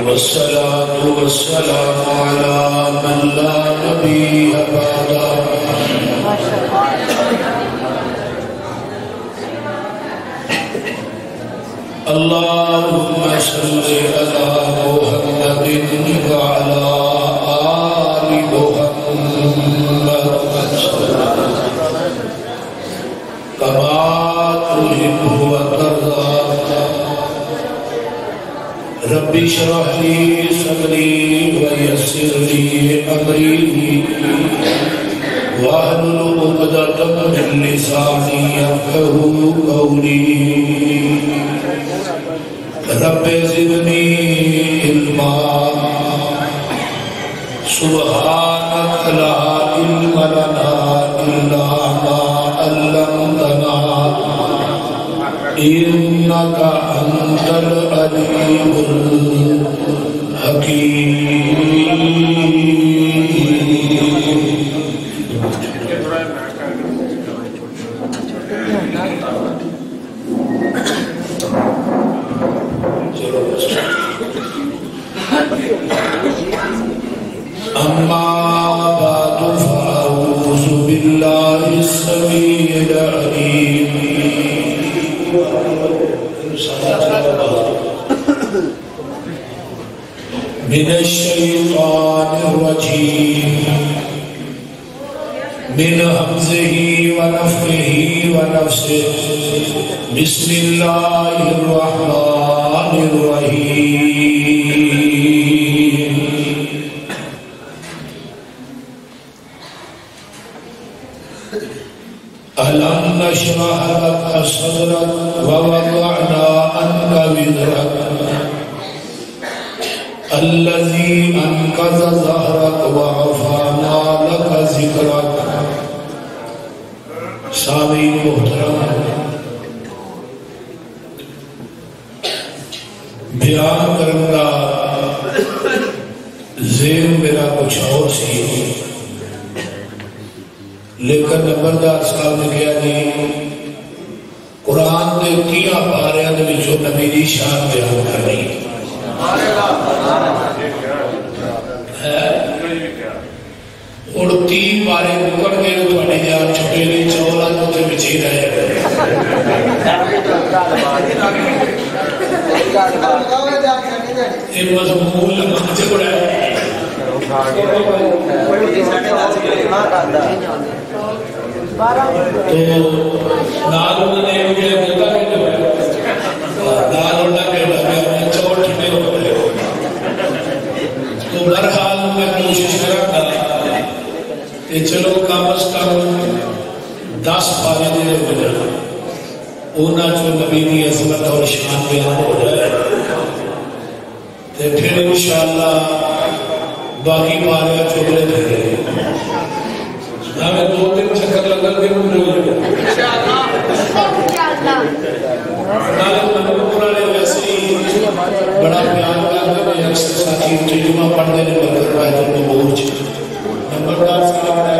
والصلاة والسلام على من لا نبي بعده اللهم صل على محمد وعلى آل محمد كما تحب وترضى رب اشرح لي صدري ويسر لي امري واحلل عقدة من لساني يفقهوا قولي رب زدني علما سبحانك لا علم لنا الا ما علمتنا إنك أنت العليم الحكيم أما بعد فأعوذ بالله السميع العليم من الشيطان الرجيم من همزه ونفخه ونفسه بسم الله الرحمن الرحيم ألم نشرح لك صدرك ووضعنا عنك وزرك الذي أنقض ظهرك ورفعنا لك ذكرك سامعین محترم بیان کرنے کا ذہن میرا کچھ اور سی لیکن نمبردار صاحب نے کہا جی قرآن کے 30 پاریاں دے وچوں نبی دی شان بیان کرنی اور 30 پارے مکڑ گئے تھوڑی جان چھپے نہیں چولا تو تے بچی رہے یہ مضمون لمحہ جڑا ہے تو برحال میں کوشش کروں گا کہ چلو کم از کم 10 پارے دے گزر اونا جو نبی کی عظمت اور شان بیان ہو جائے پھر انشاءاللہ باقی پارے چھوڑے دے ہمیں 2-3 چکر لگا کے مجھے بڑا پیار کرتا ہے اکثر ساتھی ترجمہ پڑھنے نے بدل رہا ہے تو بوجھ نمبردار سے کہا ہے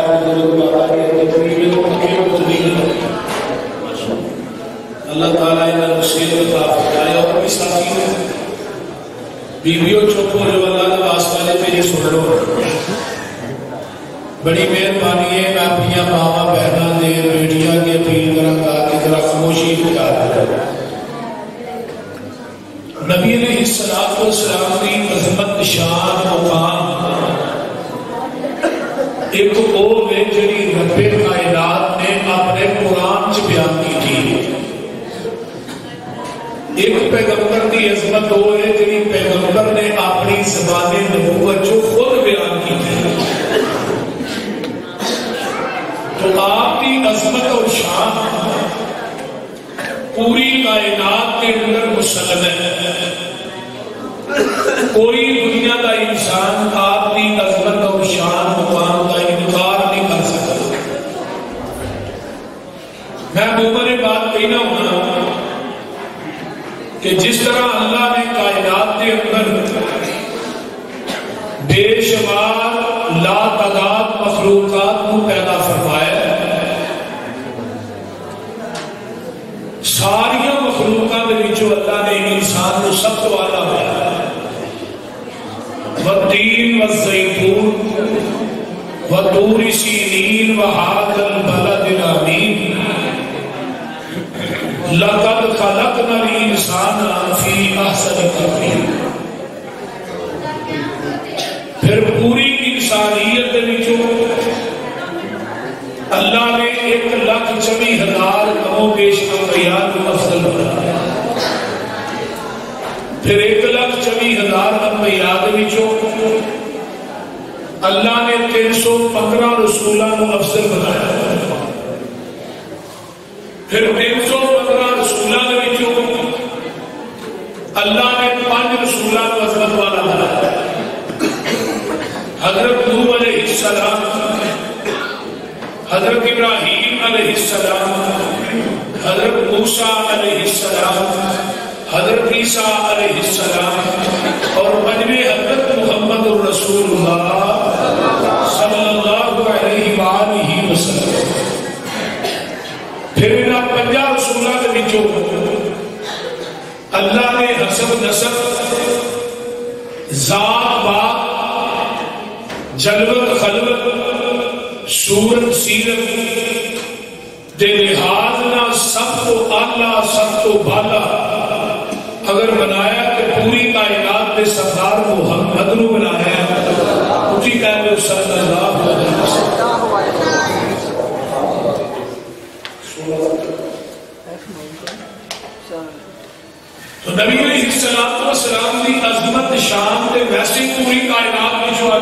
اللہ تعالیٰ انہیں نصیب عطا فرمائے اور بھی ساتھی بیویوں چپ ہو جو اللہ کے واسطے میری سن لو بڑی مہربانی ہے میں اپنی ماما بہنا دے بیٹیاں کی اپیل کروں گا کہ ذرا خاموشی اختیار کریں نبی علیہ السلام کی عظمت شان مقام ایک وہ ہے جڑی رب کائنات نے اپنے قرآن چ بیان کی تھی ایک پیغمبر کی عظمت وہ ہے جڑی پیغمبر نے اپنی زبان نبوت جو خود بیان کی تھی تو آپ کی عظمت اور شان پوری کائنات کے اندر مسلم ہے. کوئی دنیا کا انسان آپ کی عظمت اور شان مقام کا انکار نہیں کر سکتا. میں عموماً بات کہنا ہونا کہ جس طرح اللہ نے کائنات کے اندر بے شمار لا تعداد مخلوقات کو پیدا فرمایا، ساری مخلوقات کے وچوں اللہ نے انسان کو سب تو اعلیٰ بنایا. والتین والزیتون وطور سینین وہذا البلد الامین لقد خلقنا الانسان فی احسن تقویم. پھر پوری انسانیت کے وچوں اللہ نے 1,24,000 کم و بیش انبیاء کو افضل بنایا. پھر 1,24,000 انبیاء کے وچوں اللہ نے 315 رسولاں کو افضل بنایا. پھر 315 رسولاں کے وچوں اللہ نے 5 رسولاں کو عظمت والا بنایا. حضرت نوح علیہ السلام، حضرت ابراہیم علیہ السلام، حضرت موسیٰ علیہ السلام، حضرت عیسیٰ علیہ السلام اور مجمع حضرت محمد رسول اللہ صلی اللہ علیہ وآلہ وسلم. پھر انہاں 50 رسولہ کے وچوں اللہ نے حسب نسب، ذات بات، جلوت خلوت، صورت سیرت دے لحاظ نہ سب تو اعلیٰ سب تو بالا اگر بنایا کہ پوری کائنات کے سردار محمد نو بنایا. اسی کہتے ہیں صلی اللہ علیہ وسلم. تو نبی علیہ السلام کی عظمت شان تے ویسے پوری کائنات کی جو ہے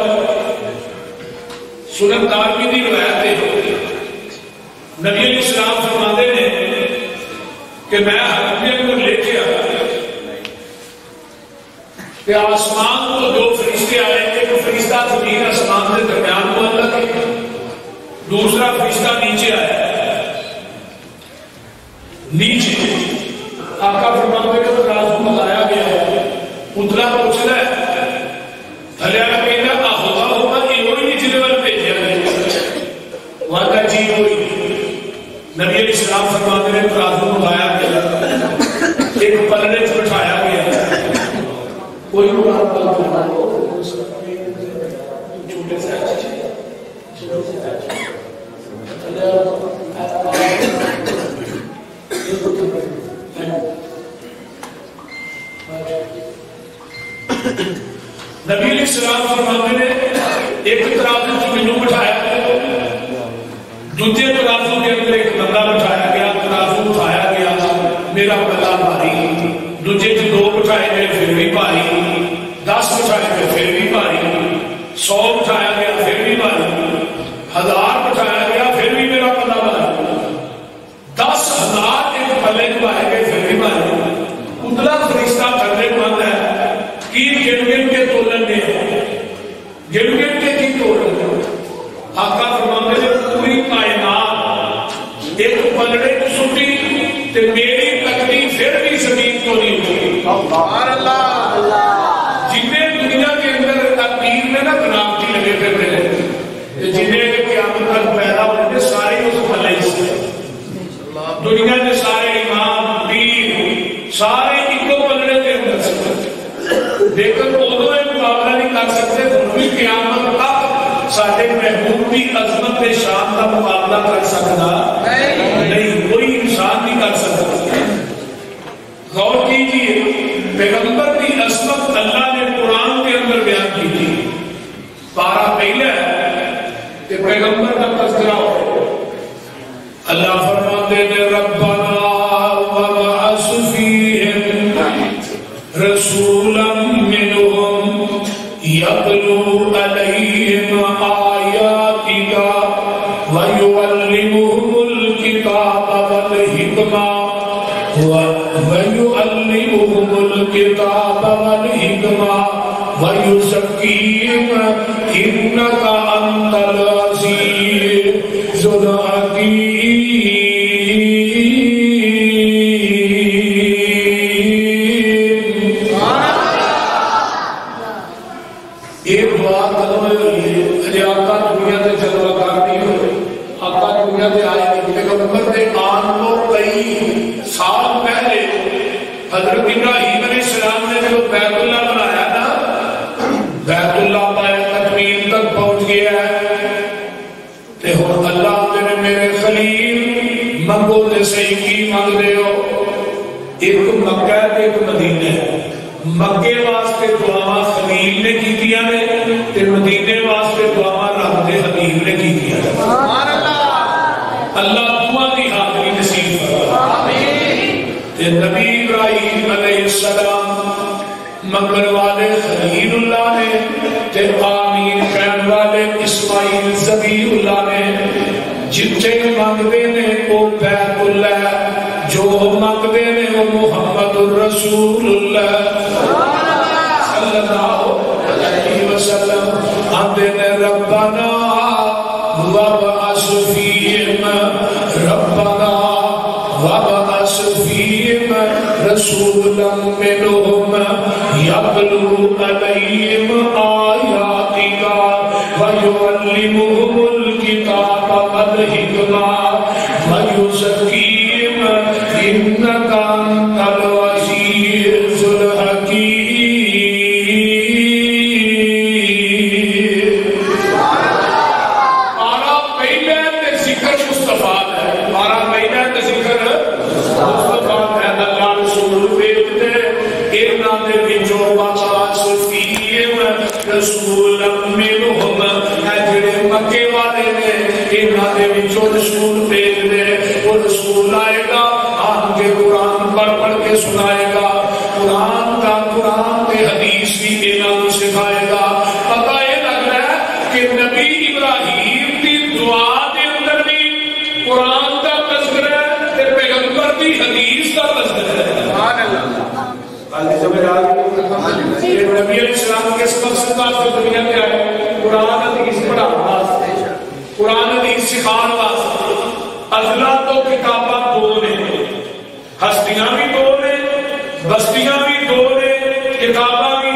سنن دارمی کی روایت ہے. نبی علیہ السلام فرماتے ہیں کہ میں حضرت کو لے کے آیا کہ آسمان کو 2 فرشتے آئے. ایک فرشتہ زمین آسمان کے درمیان کو اللہ کے، دوسرا فرشتہ نیچے آیا. نیچے آقا فرماتے ہیں کہ رازو بتایا گیا ہے. اتلا پوچھ رہا ہے تھلے آ کہنا ہوگا ہوگا کہ وہی نیچے لیول بھیجا گیا. وہاں کا جی وہی. نبی علیہ السلام فرماتے ہیں رازو بتایا گیا، ایک پلڑے سے بٹھایا گیا. کوئی چھوٹے سے نبی علیہ السلام فرماتے ہیں ایک ترازو سے مینوں بٹھایا، دوسرے ترازو کے اندر ایک بندہ بٹھایا گیا. ترازو اٹھایا گیا، میرا پلہ بھاری. دوسرے سے 2 بٹھائے گئے پھر بھی بھاری. 10 بٹھائے گئے پھر بھی بھاری. 100 بٹھایا گیا پھر بھی بھاری. 1000 بٹھایا گیا پھر بھی میرا پلہ بھاری. 10,000 ایک پلے کو آئے گئے پھر بھی بھاری. اتلا فرشتہ کرنے کو آتا ہے کہ گن کے تولن میں گن کے کی تولن. آقا فرماتے ہیں پوری کائنات ایک پلڑے کو سٹی تے میری تکلیف پھر بھی زمین کو نہیں ہوئی. سبحان اللہ. جنہیں دنیا کے اندر تقدیر میں نہ بناوٹی لگے پھر رہے، جنہیں قیامت تک پیدا ہونے سارے اس پلے سے دنیا کے سارے امام پیر سارے ایکو پلڑے کے اندر سے. لیکن ادو یہ مقابلہ نہیں کر سکتے. پوری قیامت تک سارے محبوب کی عظمت کے شان کا مقابلہ کر سکتا نہیں، کوئی انسان نہیں کر سکتا. غور کیجیے، پیغمبر کی عظمت اللہ نے قرآن کے اندر بیان کی تھی. پارہ پہلا ہے کہ پیغمبر کا تذکرہ ہو. اللہ فرماتے ہیں ربنا وبعث فیہم رسولا منہم یتلو علیہم آیاتک ویعلمہم الکتاب والحکمہ وَيُعَلِّمُهُمُ الْكِتَابَ وَالْحِكْمَةَ وَيُزَكِّيهِمْ إِنَّكَ أَنْتَ الْعَزِيزُ الْحَكِيمُ۔ ایک دعا قدم ہے آقا دنیا تے جلوہ کار نہیں ہوئے، آقا دنیا تے آئے نہیں، پیغمبر تے آن کو کئی سال پہلے حضرت ابراہیم علیہ السلام نے جو بیت اللہ بنایا نا، بیت اللہ پایا تکمیل تک پہنچ گیا ہے، تے ہن اللہ نے میرے خلیل منگو تے صحیح کی مانگ دے ہو، ایک مکہ تے ایک مدینہ ہے، مکے واسطے دعا خلیل نے کی دیا نے تے مدینے واسطے دعا رب دے حبیب نے کی دیا نے۔ اللہ دعا دی حاضری نصیب فرمائے۔ تے نبی ابراہیم علیہ السلام منگل والے خلیل اللہ نے تے آمین کہن والے اسماعیل ذبیح اللہ نے جتنے مانگتے نے وہ بیت اللہ، جو مانگتے نے وہ محمد الرسول اللہ صلی اللہ علیہ وسلم۔ آتے نے ربنا وابعث فیہم، ربنا وابعث فیہم رسولا منہم یتلو علیہم آیاتک ویعلمہم الکتاب والحکمہ ویزکیہم إنك أنت العزيز الحكيم۔ آرا پہلے تے ذکر مصطفیٰ ہے، آرا پہلے تے ذکر مصطفیٰ ہے، اللہ رسول بیٹھتے اینا دے بچو وابعث فیہم رسولا منہم، ہے جڑے مکے والے نے اینا دے بچو رسول بیٹھتے، وہ رسول آئے گا کے قرآن پڑھ کے سنائے گا، قرآن کے حدیث بھی انہوں کو سکھائے گا۔ پتہ یہ لگ رہا ہے کہ نبی ابراہیم کی دعا کے اندر بھی قرآن کا تذکرہ ہے تے پیغمبر کی حدیث کا تذکرہ ہے۔ نبی علیہ السلام کے مقصد واسطے دنیا میں آئے، قرآن حدیث پڑھانے واسطے، قرآن حدیث سکھانے واسطے۔ اللہ تو کتاباں دو نے، ہستیاں بھی دو نے، بستیاں بھی دو نے، کتاباں بھی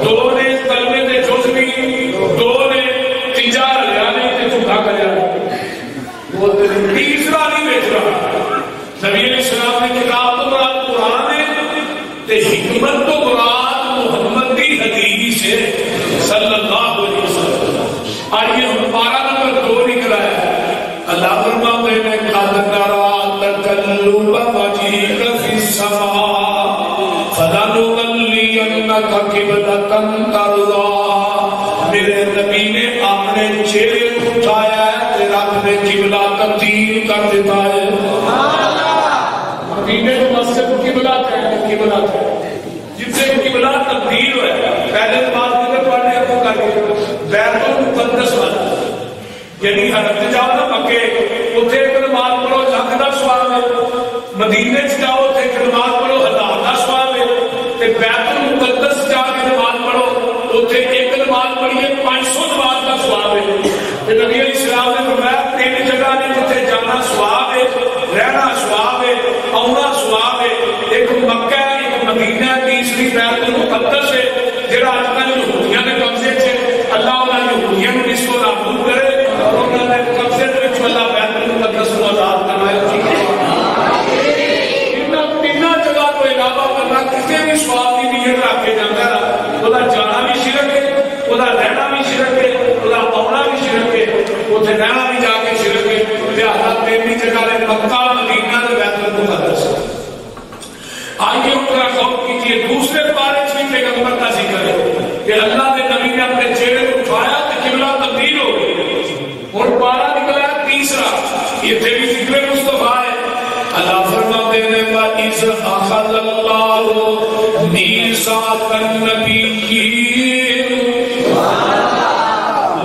دو نے، کلمے تے جز بھی دو نے، تیجا رلیا نہیں تے جھوٹا کریا نہیں، تیسرا نہیں بیچ رہا۔ نبی علیہ السلام نے کتاب تو مراد قرآن ہے تے حکمت تو مراد محمد کی حدیث ہے صلی اللہ علیہ وسلم۔ آئیے ہم پارہ نمبر 2 نکلا ہے۔ اللہ فرماتے ہیں قد نرى تقلب وجهك في السماء فلنولينك قبلة ترضاها۔ میرے نبی نے اپنے چہرے کو اٹھایا ہے تے رب نے قبلہ تبدیل کر دیتا ہے۔ نبی نے مسجد کو قبلہ کہا، قبلہ کہا جتنے قبلہ تبدیل ہوئے، پہلے بات میں پڑھنے کو کر کے بیت المقدس بنا، یعنی حضرت جاؤ نا مکے اتنے ایک نماز پڑھو لکھ کا سواب ہے، مدینے جاؤ اتنے ایک نماز پڑھو 1000 کا سواب ہے، بیت المقدس جا کے نماز پڑھو اتنے ایک نماز پڑھیے 500 نماز کا سواب ہے۔ نبی علیہ السلام نے فرمایا 3 جگہ نے جتنے جانا سواب ہے، رہنا سواب ہے، آنا سواب ہے، ایک مکہ ہے، ایک مدینہ ہے، تیسری بیت المقدس ہے جہاں آج کل یہودیاں نے قبضے سے اللہ انہوں نے یہودیاں کو اس کو نابود کرے، انہوں نے قبضے میں اللہ بیت المقدس کو آزاد کرائے۔ تینوں جگہ کو علاوہ کرنا کسی بھی سواب کی نیت رکھ کے جاتا ہے، وہ جانا بھی شرک ہے، وہ رہنا بھی شرک ہے، وہ آنا بھی شرک ہے، اتنے رہنا بھی جا کے شرک ہے۔ لہٰذا تیری جگہ نے مکہ مدینہ نے بیت المقدس۔ آئیے اتنا غور کیجیے، دوسرے بارے بھی پیغمبر کا ذکر ہے کہ اللہ نے نبی نے اپنے چہرے کو اٹھایا تو قبلہ تبدیل ہو گئی۔ اور پارا نکلا ہے تیسرا، یہ تیری ذکر مصطفیٰ ہے۔ اللہ فرماتے ہیں وَإِذْ أَخَذَ اللَّهُ مِيثَاقَ النَّبِيِّينَ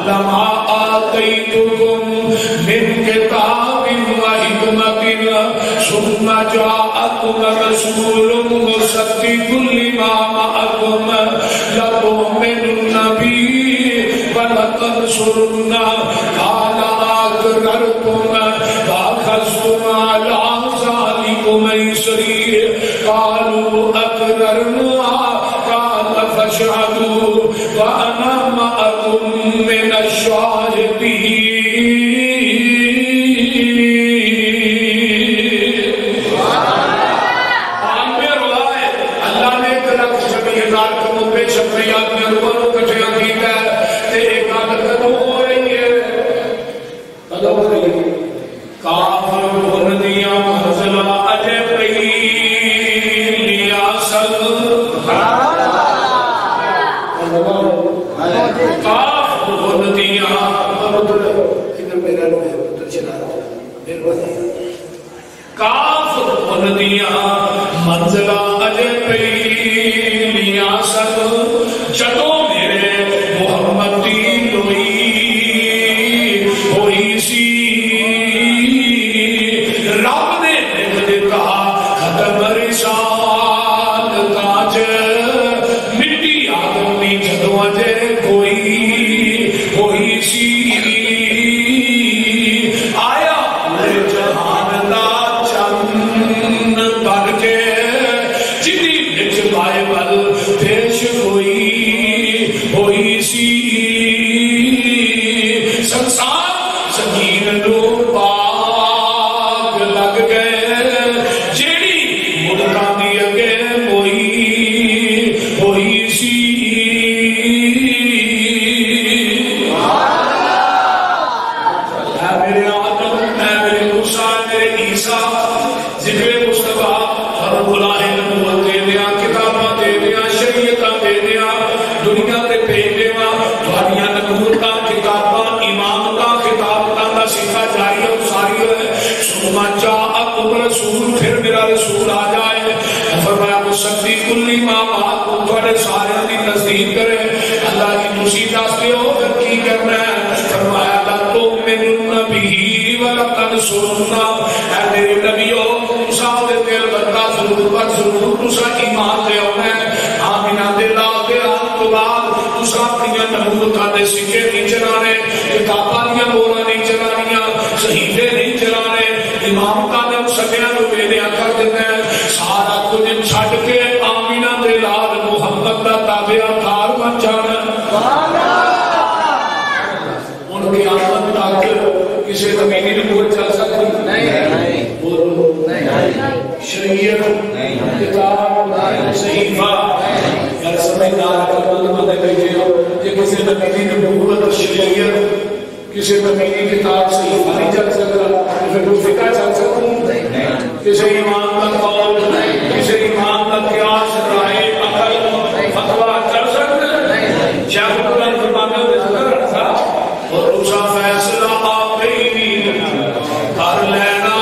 لَمَا آتَيْتُكُم مِّن كِتَابٍ وَحِكْمَةٍ ثم جاءكم رسول مصدق لما معكم لتؤمنن به ولتنصرنه قال أقررتم وأخذتم على ذلكم إصري قالوا أقررنا قال فاشهدوا وأنا معكم من الشاهدين. منزلہ اجے پہلیاں سن جدوں میرے محمد دی لوئی ہوئی سی رب نے لکھ کہا ختم رسالتاں چ مٹی آدم دی جدوں اجے کوئی ہوئی سی آیا پورے جہان دا چند بن کے بائبل پیش ہوئی سی سنسار زمین نو پاگ لگ گئے جیڑی ملکاں دی اگے ہوئی سی میرے آدم میرے موسیٰ میرے عیسیٰ ذکر مصطفیٰ رب العالمین دنیا کے پیجیواں تھوڑیاں نبوتاں کتاباں امامتاں خطابتاں دا سکھا جاری ہے ساری ہے ثم جاءکم رسول پھر میرا رسول آ جائے فرمایا مصدق لما معکم تھوڑے سارے دی تصدیق کرے اللہ کی تسی دس دیو پھر کی کرنا ہے فرمایا لتؤمنن به ولتنصرنہ اے میرے نبیو موسیٰ دے دل بندہ ضرور پر ضرور تسا ایمان لے ہونا ہے آمینہ دے لا دے تسا اپنی نبوتاں دے سکے نہیں چلانے کتاباں دیاں موہراں نہیں چلانیاں صحیفے نہیں چلانے امامتاں دے مسلیاں نوں ویلیا کر دینا ہے سارا کچھ چھڈ کے آمینہ دے لال محمد دا تابعدار بن جانا ان کی آمد تک کسی زمینی نبوت چل سکتی نہیں شریعت کتاب صحیفہ یار سمجھدار کلمہ بندے بیٹھے ہو کہ کسی نبی نبوت اور شریعت کسی نبی کتاب صحیفہ نہیں چل سکتا پھر کوئی فقہ چل سکتا کسی ایمان کا قول کسی ایمان کا قیاس رائے عقل فتویٰ چل سکتا شیخ القرآن فرماتے ہوئے ذکر تھا اور دوسرا فیصلہ آپ ہی کر لینا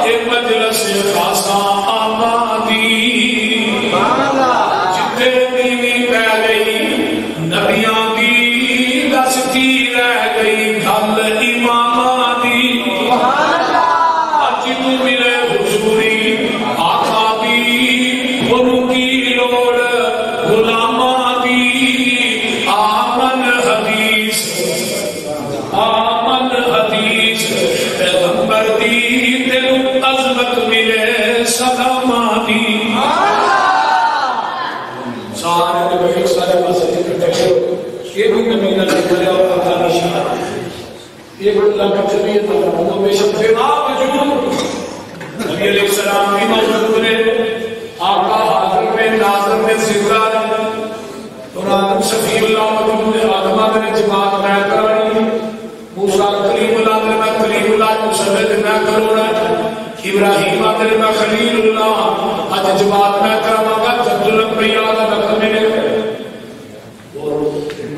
ایک مجلس خاصا آمادی نبیاں دی دستی رہ گئی گل اماماں دی اج تو ملے حضوری آقا دی انہوں کی لوڑ غلاماں دی آمن حدیث پیغمبر دی دل عظمت ملے صداماں دی سارے نبی سارے مسجد اکٹھے ہو یہ بھی نبی نے لکھا اور پتہ نشان یہ بھی اللہ کا جمیعت ہے بے شک بلا وجود نبی علیہ السلام بھی موجود ہیں آقا حاضر میں ناظر میں زندہ اور آدم صفی اللہ موجود ہے آدم نے جماعت میں کرانی موسیٰ کلیم اللہ میں کلیم اللہ مسلط میں کرونا ابراہیم آدھر میں خلیل اللہ آج جماعت میں کروا گا جد الانبیاء کا لقب ملے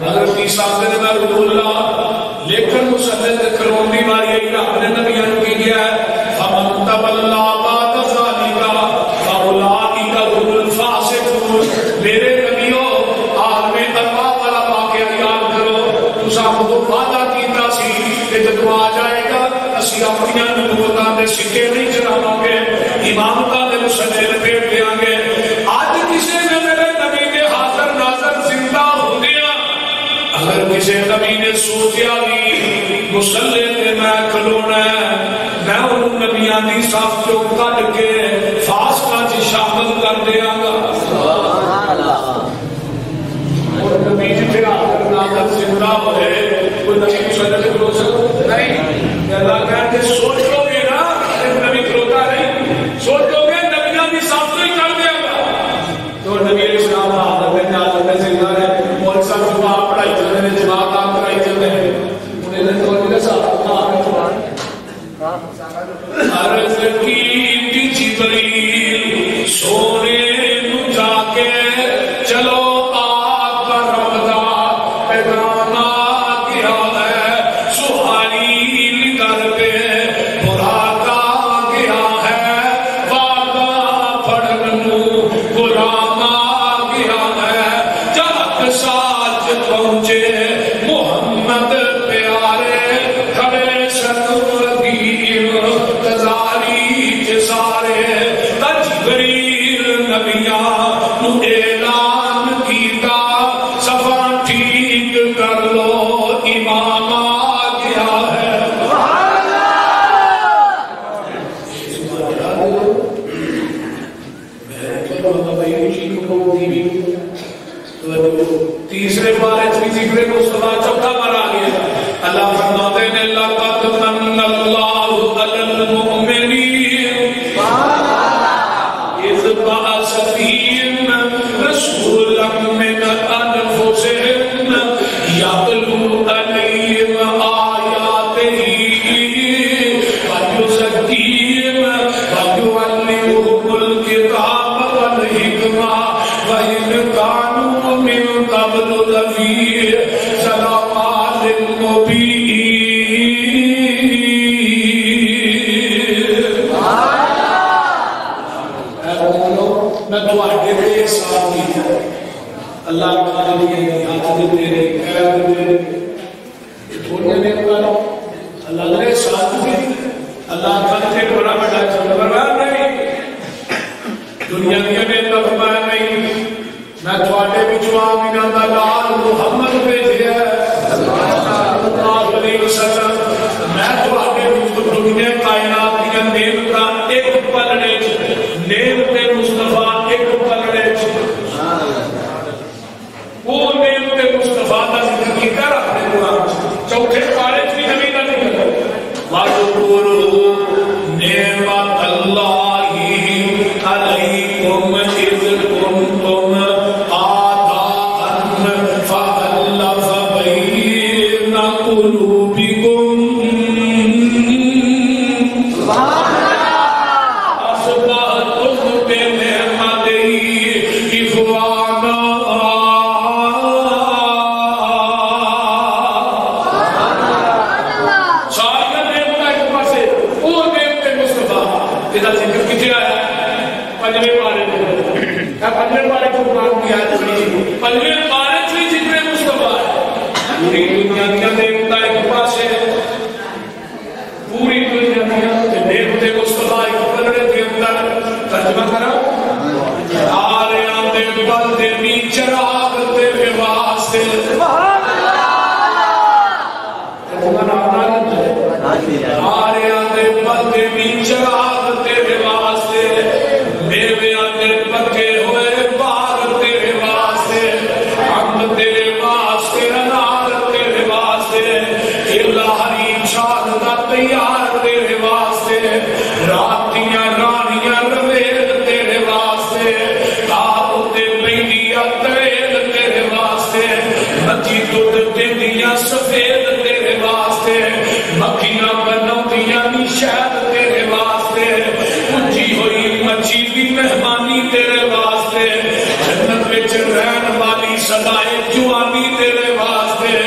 حضرت عیسیٰ آدھر میں روح اللہ لیکن مسلط کرون دی ماری ایک اپنے نبیان کی گیا ہے فَمَنْ تَبَلَّا بَعْدَ ذَلِكَ فَأُولَٰئِكَ هُمُ الْفَاسِقُونَ میرے نبیوں عالم ارواح والا واقعہ یاد کرو تسا خود وعدہ کیتا سی کہ جب آ جائے گا اسی اپنی نبوتاں دے سکے نہیں چلاواں گے امامتہ دے مسجد پیٹ دیا گے آج کسی نے میرے نبی نے حاضر ناظر زندہ ہو گیا اگر کسی نبی نے سوچیا بھی مسلح تے میں کھلونا ہے میں انہوں نبیاں دی صاف جو کٹ کے فاسقہ چی شامل کر دیا گا اور نبی جتنے حاضر ناظر زندہ ہوئے کوئی نبی مسلح تے کھلو سکتا نہیں اللہ کہتے سوچ لو گے نا نبی کھلوتا نہیں سوچ لو گے نبیاں دی صاف جو ہی کر دیا گا تو نبی علیہ السلام حاضر ناظر زندہ ہے اور سب جمعہ پڑھائی چلتے ہیں جماعت آپ پڑھائی چلتے ہیں انہیں نے تو انہیں صاحب عرض کی جبریل سونے نو جا کے چلو آپ کا رمضا پیغام آ گیا ہے سہیل کر کے براتا گیا ہے وعدہ پڑھن نو غلام آ گیا ہے جب ساتھ پہنچے محمد پیارے کھڑے جبریل نبیاں نو اعلان کیتا صفا ٹھیک کر لو امام آ گیا ہے تیسرے بارے کی ذکر مصطفیٰ چوتھا بار آ گیا اللہ فرماتے ہیں لقد من اللہ علی المؤمنین اذ بعث فیہم رسولا من انفسہم یتلو علیہم آیاتہ ویزکیہم ویعلمہم الکتاب والحکمہ وإن كانوا من قبل لفی ضلال مبین میں دعاتے دے ساتھ ہی اللہ تعالیٰ نے ہاتھ دیتے رہے خیر دیتے تھوڑے میں کرو اللہ نے ساتھ بھی اللہ تعالیٰ نے بڑا بڑا چلو نہیں دنیا کی میں تفمہ نہیں میں تھوڑے بچوا منا دلال محمد بھیجے اللہ علیہ وسلم میں تھوڑے بچوا دنیا کائنات کی نیم کا ایک پلنے نیم پہ مصطفیٰ ایک پلنے وہ نیم پہ مصطفیٰ کا ذکر کی کر اپنے قرآن چوتھے پارے کی نبی کا ذکر وَذْكُرُوا نِعْمَتَ اللَّهِ عَلَيْكُمْ إِذْ كُنْتُمْ أَعْدَاءً فَأَلَّفَ بَيْنَ قُلُوبِكُمْ سفید تیرے واسطے مکھیاں بناؤندیاں نی شہد تیرے واسطے اونچی ہوئی مچھی دی مہمانی تیرے واسطے جنت وچ رہن والی سدائے جوانی تیرے واسطے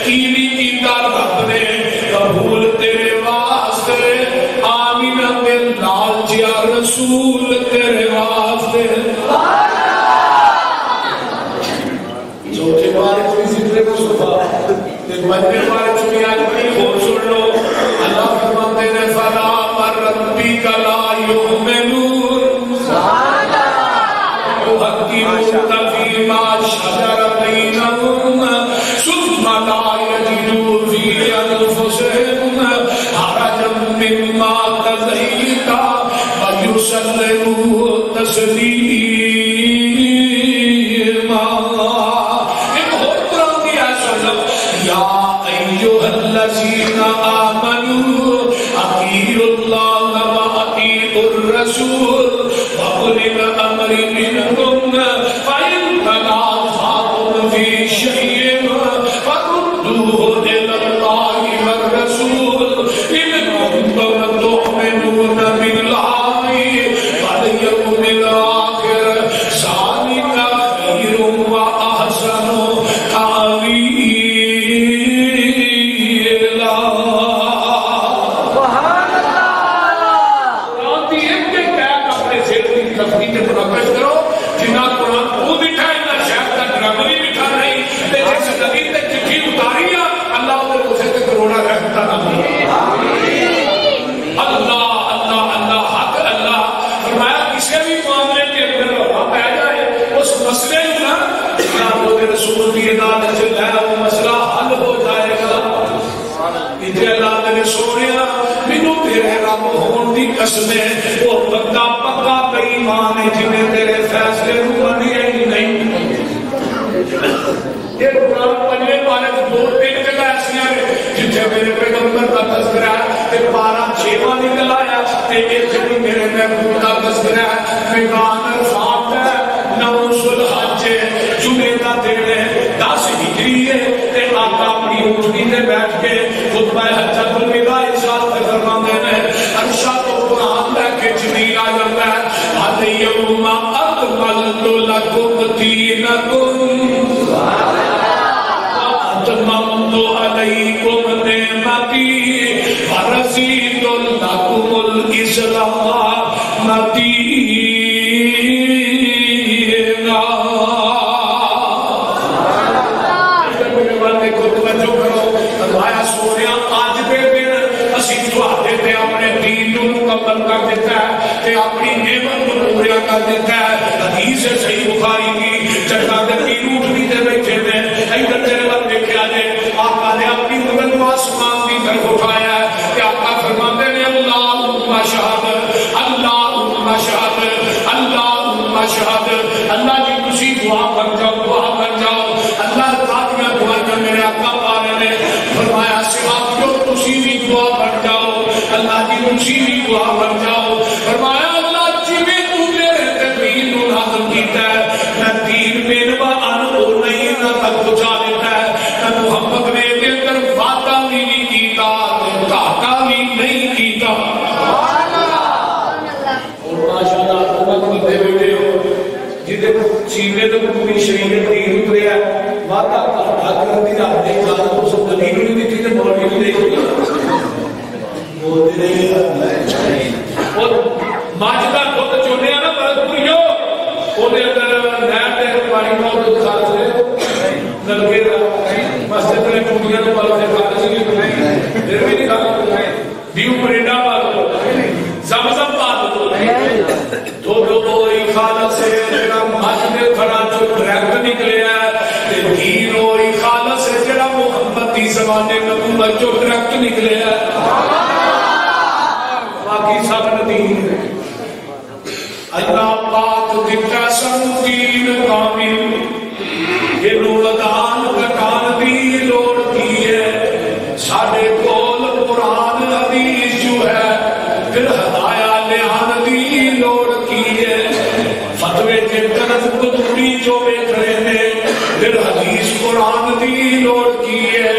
کیویں کیتا رب نے قبول تیرے واسطے آمینہ دے لال جیا رسول تیرے واسطے چوتھے بارے کوئی ذکر مصطفیٰ مجھے بارے چکی آج بڑی خور سن لو اللہ فرماتے ہیں فَلَا مَرَّبِّكَ لَا يُؤْمِنُونَ عليك ويسلموا تسليما. ایک اور قرآن کی آیت سن لو. یا ایھا الذین آمنوا اطیعوا اللہ واطیعوا الرسول وأولي الأمر منکم فإن تنازعتم في شيء فردوه إلى الله والرسول إن كنتم تؤمنون بالله واليوم الآخر ذلك خير وأحسن تأويلا. سبحان اللہ. قرآن کی ایک ایک آیت اپنے ذہن کی تفصیل سے منعقد کرو. جنہ قرآن کو بٹھا ہے نہ شاید کا ڈرامہ بھی بٹھا نہیں. جس نبی نے چٹھی اتاری ہے اللہ نے اسے تے کروڑا رکھتا نہ. اللہ اللہ اللہ حق اللہ فرمایا کسی بھی معاملے کے اندر وقت آ جائے اس مسئلے میں نا اللہ کے رسول کی عدالت سے ہے وہ مسئلہ حل ہو جائے گا. کہ اللہ نے سونیا مینوں تیرے رب ہون دی قسم ہے وہ بندہ پکا بے ایمان ہے جنہیں تیرے فیصلے کو منیا ہی نہیں. یہ قرآن پڑھنے والے دو تین جگہ ایسی ہیں جتنے میرے پیغمبر کا تذکرہ ہے کہ 12-6 نکل آیا کہ ایک جگہ میرے محبوب کا تذکرہ ہے. میدان عرفات ہے 9 ذوالحج جمعے کا دن ہے 10 ہجری ہے تے آقا اپنی اونٹنی تے بیٹھ کے خطبہ حجۃ الوداع ارشاد فرماندے ہیں عرشا تو قرآن لے کے جبریل آ جاتا ہے الیوم اکملت لکم دینکم واتممت علیکم نعمتی ورضیت لکم الاسلام دینا. فرمایا سونیا اج دے دن اسی تواڈے تے اپنے دین نوں مکمل کر دیتا ہے تے اپنی نعمت نوں پورا کر دیتا ہے. حدیث ہے صحیح بخاری کی جگہ تے تین اونٹنی تے بیٹھے نے ادھر تیرے ول دیکھیا جے آقا نے اپنی مدد کو آسمان کی طرف اٹھایا ہے تے آقا فرماندے نے اللہم اشہد اللہم اشہد اللہم اشہد. اللہ جی تسی دعا کر جاؤ اللہ تعالی دعا میرے آقا پارے نے فرمایا صاحب جو تسی بھی دعا کر جاؤ اللہ جی تسی بھی دعا کر جاؤ. فرمایا اللہ جی میں تو میرے دین نو نازل کیتا ہے میں دین بینوا ان ہو نہیں نہ تک پہنچا دیتا ہے میں محمد نے دے اندر وعدہ بھی نہیں کیتا گھاٹا بھی نہیں کیتا. اور ماشاءاللہ حکومت بندے بیٹھے ہو جہاں سینے تو پوری شریعت دین اتریا وعدہ گھاٹا کرن دی رب نے اجازت اس دلیل نہیں دیتی تے مولوی نہیں دیکھ بولتے نہیں. اور ماجدہ خود چونے نا برتپوریو اودے اندر نہر تے پانی بہت خالص ہے نلکے دا مسجد نے ٹوٹیاں تے پالے خالص نہیں پھر بھی نہیں خالص دیو پرینڈا پال زمزم پال تو وہی خالص ہے جڑا مسجد کھڑا جو ڈائریکٹ نکلیا تے دین وہی خالص ہے جڑا محمد دی زمانے نبوت جو ڈائریکٹ نکلیا باقی سب ندین ہے. اللہ پاک دکھا سن دین کامل یہ لوڑدان کٹان دی لوڑ کی ہے ساڑھے کول قرآن حدیث جو ہے پھر ہدایہ لیان دی لوڑ کی ہے فتوے کے طرف قدوری جو بیٹھ رہے ہیں پھر حدیث قرآن دی لوڑ کی ہے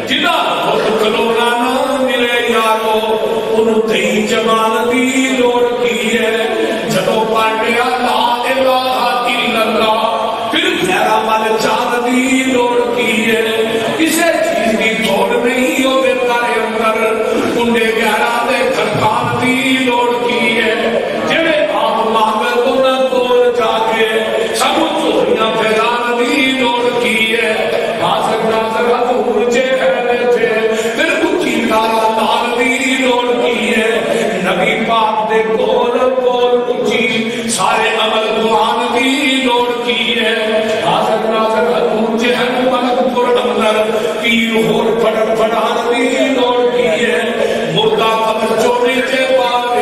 جنہ خود کلونا نہ ملے یارو انہوں تھی جمان دی لوڑ کی ہے جدو پاڑے لا الہ الا اللہ پھر غیرہ مال جان دی لوڑ کی ہے کسے چیز کی توڑ نہیں ہو دے تارے اندر انہیں غیرہ دے کھرکان دی لوڑ کی ہے جنہیں آپ مانگر انہوں دور جا کے سب چوریاں پھیران دی لوڑ کی ہے حاضر ناظر حضور جے ہے تھے پھر کچھ دارا دار دی لوڑ کی ہے نبی پاک دے کول اچھی سارے عمل قرآن دی لوڑ کی ہے حاضر ناظر حضور جے ہے ملک پر اندر پیر ہور پھڑ پھڑان دی لوڑ کی ہے مردہ قبر چوڑے جے پاک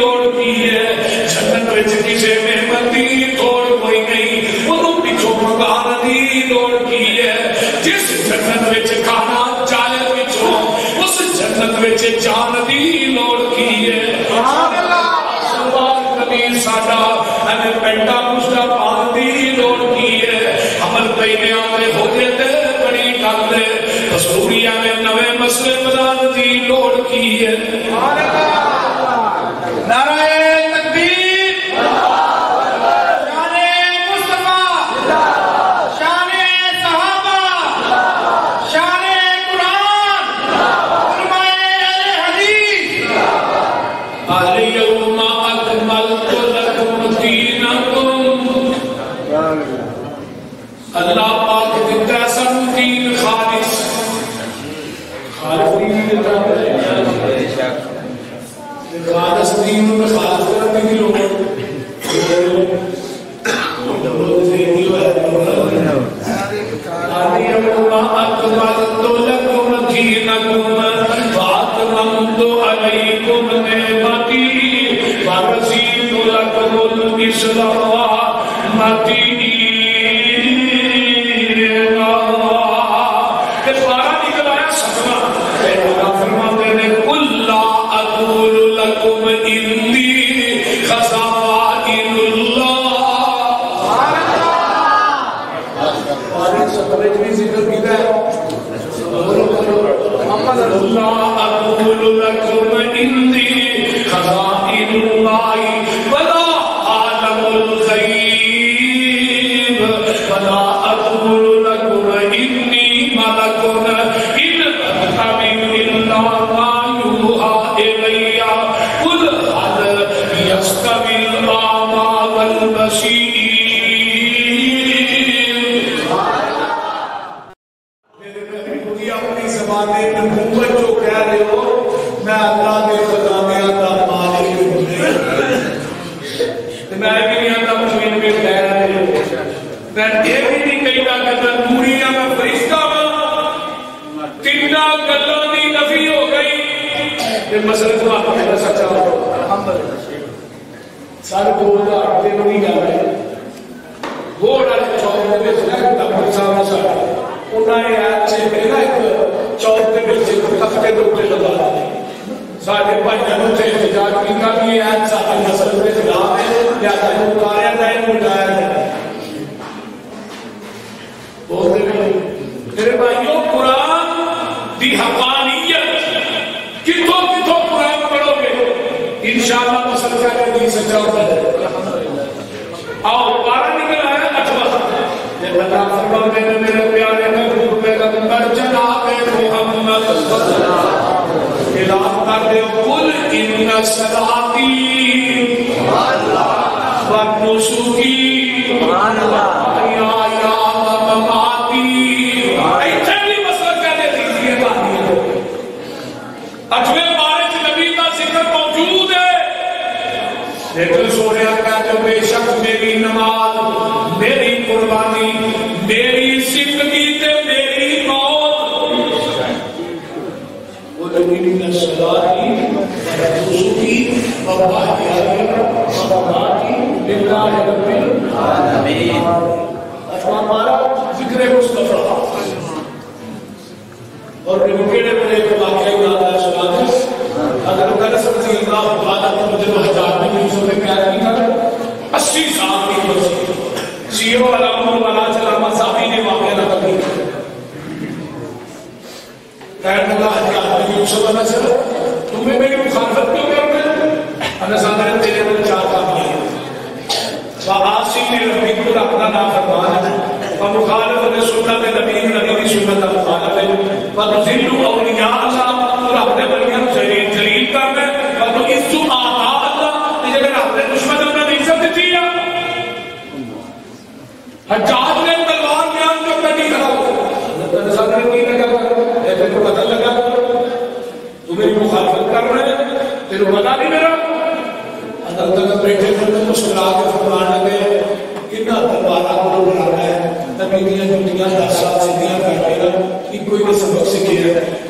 لوڑ کی ہے جنت وچ کسے نعمت دی توڑ کوئی نہیں انہوں پچھو مکان دی لوڑ کی ہے جس جنت وچ کھانا جائے پچھو اس جنت وچ جان دی لوڑ کی ہے سوال کبھی ساڈا انے پینٹا پوچھتا پان دی لوڑ کی ہے عمل پینے آنے ہو جاتے بڑی گل ہے کستوریا نے نوے مسئلے بنان دی لوڑ کی ہے نعرہ تکبیر شان مصطفیٰ شان صحابہ شان قرآن علماء اہل حدیث الیوم اکملت لکم دینکم اللہ پاک دیتا سن دین خالص خالص دین دیتا خالص دین میں خالص کرنے کی لوگ الیوم اکملت لکم دینکم واتممت علیکم نعمتی ورضیت لکم الاسلام دینی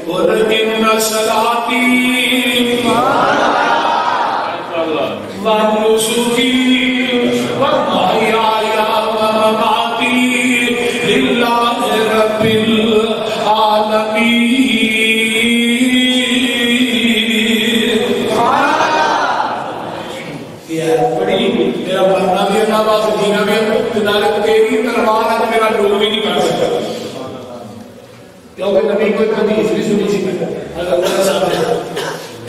اور ان صلاتی کوئی حدیث نہیں سنی سی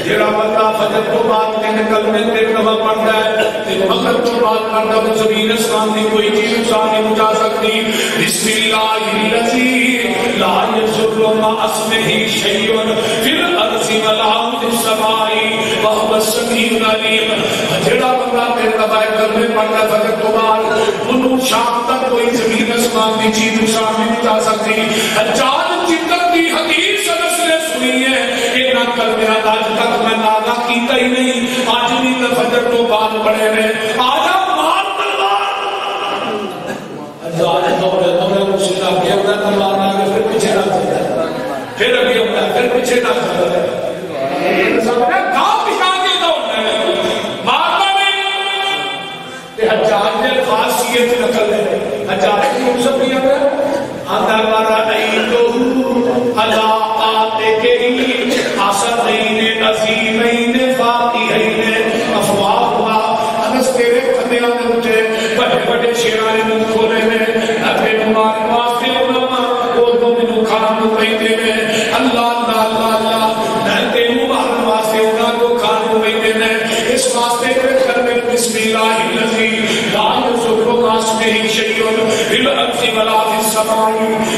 جڑا بندہ فجر تو بعد تین کلمے تین دفعہ پڑھتا ہے تے مغرب تو بعد پڑھتا ہے زمین اسمان کی کوئی چیز نقصان نہیں پہنچا سکتی بسم اللہ الذی لا یضر مع اسمہ شیء فی الارض ولا فی السماء وهو السمیع العلیم جڑا بندہ تین دفعہ کلمے پڑھتا ہے فجر تو بعد انہوں شام تک کوئی زمین اسمان کی چیز نقصان نہیں پہنچا سکتی حجاج جدت کی حدیث انس نے سنی ہے کہ نہ کلمہ آج تک میں نادا کیتا ہی نہیں آج بھی تو فجر تو بعد پڑے نے آجا مار تلوار آج دورے مسجد آگے ہوتا ہے تلوار آگے پھر پیچھے نہ چلتا ہے پھر ابھی ہوتا ہے پھر پیچھے نہ چلتا ہے گاؤں پشان کے دوڑنا ہے مارنا نہیں کہ حجاج نے خاصیت نکل ہے حجاج کی مقصد بھی آتا ہے آدھا بارا نہیں تو اللہ آتے کے ہی حسنین عظیمین فاتحین افواہا انس تیرے قدیاں نے اٹھے بڑے بڑے شیرانے منہ کھولے میں اپنے ہمارے واسطے علماء وہ دو منو کھانو بیتے میں اللہ اللہ اللہ اللہ میں تیمو مہر واسطے انہاں کو کھانو بیتے میں اس واسطے کے کرنے بسم اللہ الذی لا یضر مع اسمہ شیء فی الارض ولا فی السماء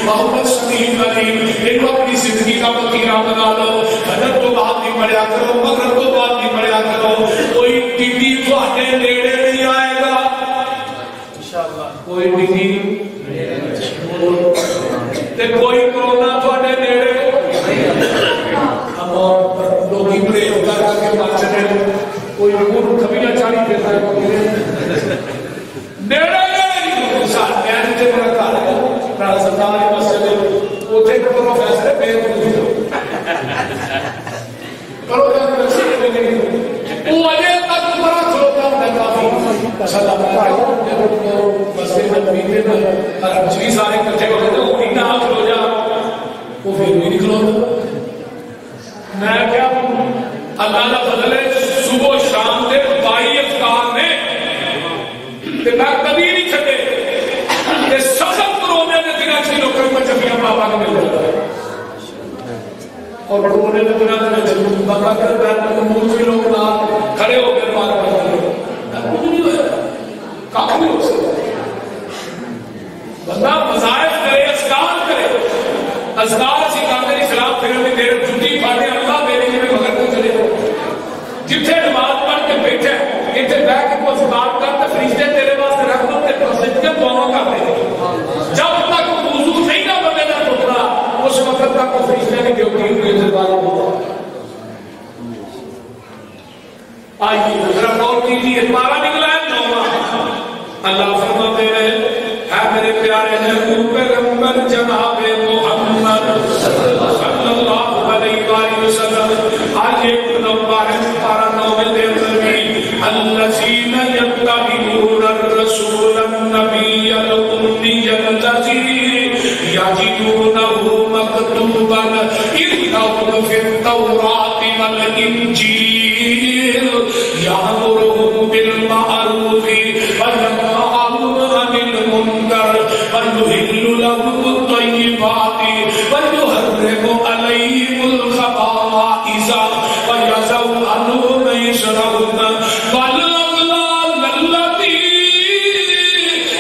وهو السمیع العلیم ان اپنی زندگی کا وقیرہ بنا لو فجر تو بعد بھی پڑھیا کرو مغرب تو بعد بھی پڑھیا کرو کوئی ٹی وی تھوڑے نیڑے نہیں آئے گا انشاءاللہ کوئی ٹی وی تے کوئی کرونا تھوڑے نیڑے ہم لوگی پریو کر کے بچ رہے کوئی امور کبھی چاڑی دیتا ہے نیڑے نہیں ساتھ میں تے بڑا کار ہے بڑا سرکاری مسجد اوتھے پروفیسر پیر کرو جانے رسیل میں نہیں وہ اجے تک بڑا کھلوتا ہے کافی سلام علیکم مسجد میں بیٹھے میں ہر چیز سارے کٹھے ہوتے ہیں وہ اتنا ہاتھ ہو جا وہ پھر بھی نکلو میں کیا اللہ کا فضل ہے صبح شام دے 22 افطار میں تے میں کبھی نہیں چھڈے تے سخت روزے دے دناں چ لوکاں کو جفیاں بابا کو مل جاتا ہے اور رونے دے دناں میں جب بابا کر بیٹھ کے مولوی لوگ نہ کھڑے ہو کے بات کرتے ہیں کچھ نہیں ہوا کافی ہو سکتا بندہ وظائف کرے اذکار کرے اذکار سکھاتے اسلام پھر میں دیر چھٹی پاتے اللہ میرے لیے مگر کو چلے جتھے نماز پڑھ کے بیٹھے اتنے بیٹھ کے کو اذکار کر تے فرشتے تیرے واسطے رکھ دو تے مسجد کے دعا کرتے جب تک وضو نہیں نہ بنے گا پترا اس وقت تک وہ فرشتے کی ڈیوٹی ہوئی انتظار ہوتا آئیے ذرا غور کیجیے پارا نکلا ہے نوواں اللہ فرماتے ہیں اے میرے پیارے محبوب پیغمبر جناب محمد صلی اللہ علیہ وآلہ وسلم آئیے نمبر پارا نو میں دے دلوی الذین یتبعون الرسول النبی الأمی الذی یجدونہ مکتوبا عندهم فی التوراۃ والانجیل یأمرهم بالمعروف وینہاہم عن المنکر ویحل لهم الطیبات ویحرم علیہم الخبائث ویضع عنہم إصرهم والأغلال التي